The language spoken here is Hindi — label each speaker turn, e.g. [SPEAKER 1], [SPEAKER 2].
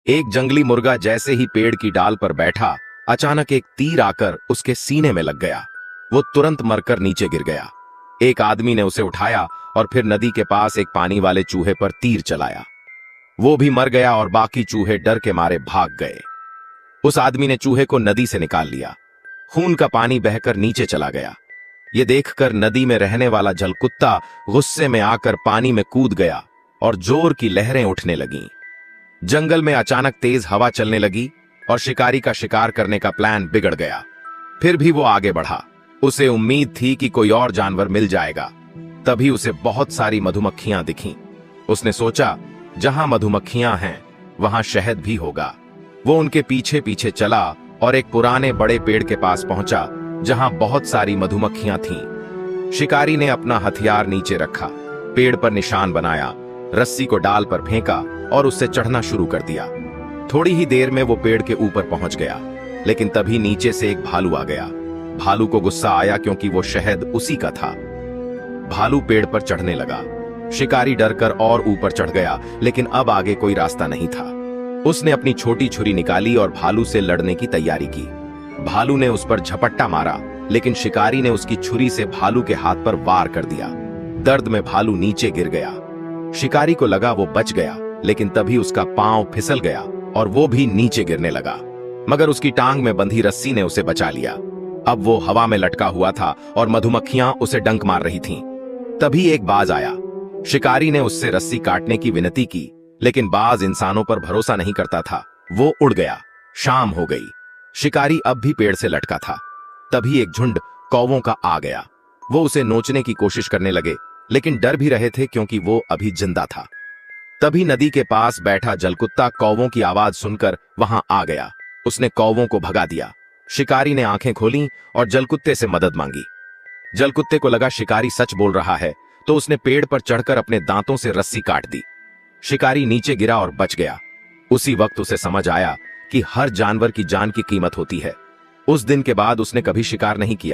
[SPEAKER 1] एक जंगली मुर्गा जैसे ही पेड़ की डाल पर बैठा, अचानक एक तीर आकर उसके सीने में लग गया। वो तुरंत मरकर नीचे गिर गया। एक आदमी ने उसे उठाया और फिर नदी के पास एक पानी वाले चूहे पर तीर चलाया। वो भी मर गया और बाकी चूहे डर के मारे भाग गए। उस आदमी ने चूहे को नदी से निकाल लिया। खून का पानी बहकर नीचे चला गया। ये देखकर नदी में रहने वाला जलकुत्ता गुस्से में आकर पानी में कूद गया और जोर की लहरें उठने लगीं। जंगल में अचानक तेज हवा चलने लगी और शिकारी का शिकार करने का प्लान बिगड़ गया। फिर भी वो आगे बढ़ा। उसे उम्मीद थी कि कोई और जानवर मिल जाएगा। तभी उसे बहुत सारी मधुमक्खियां दिखीं। उसने सोचा, जहां मधुमक्खियां हैं वहां शहद भी होगा। वो उनके पीछे पीछे चला और एक पुराने बड़े पेड़ के पास पहुंचा जहां बहुत सारी मधुमक्खियां थीं। शिकारी ने अपना हथियार नीचे रखा, पेड़ पर निशान बनाया, रस्सी को डाल पर फेंका और उससे चढ़ना शुरू कर दिया। थोड़ी ही देर में वो पेड़ के ऊपर पहुंच गया, लेकिन तभी नीचे से एक भालू आ गया। भालू को गुस्सा आया क्योंकि वो शहद उसी का था। भालू पेड़ पर चढ़ने लगा। शिकारी डरकर और ऊपर चढ़ गया, लेकिन अब आगे कोई रास्ता नहीं था। उसने अपनी छोटी छुरी निकाली और भालू से लड़ने की तैयारी की। भालू ने उस पर झपट्टा मारा, लेकिन शिकारी ने उसकी छुरी से भालू के हाथ पर वार कर दिया। दर्द में भालू नीचे गिर गया। शिकारी को लगा वो बच गया, लेकिन तभी उसका पांव फिसल गया और वो भी नीचे गिरने लगा। मगर उसकी टांग में बंधी रस्सी ने उसे बचा लिया। अब वो हवा में लटका हुआ था और मधुमक्खियां उसे डंक मार रही थीं। तभी एक बाज आया। शिकारी ने उससे रस्सी काटने की विनती की, लेकिन बाज इंसानों पर भरोसा नहीं करता था। वो उड़ गया। शाम हो गई। शिकारी अब भी पेड़ से लटका था। तभी एक झुंड कौवों का आ गया। वो उसे नोचने की कोशिश करने लगे, लेकिन डर भी रहे थे क्योंकि वो अभी जिंदा था। तभी नदी के पास बैठा जलकुत्ता कौवों की आवाज सुनकर वहां आ गया। उसने कौवों को भगा दिया। शिकारी ने आंखें खोलीं और जलकुत्ते से मदद मांगी। जलकुत्ते को लगा शिकारी सच बोल रहा है, तो उसने पेड़ पर चढ़कर अपने दांतों से रस्सी काट दी। शिकारी नीचे गिरा और बच गया। उसी वक्त उसे समझ आया कि हर जानवर की जान की कीमत होती है। उस दिन के बाद उसने कभी शिकार नहीं किया।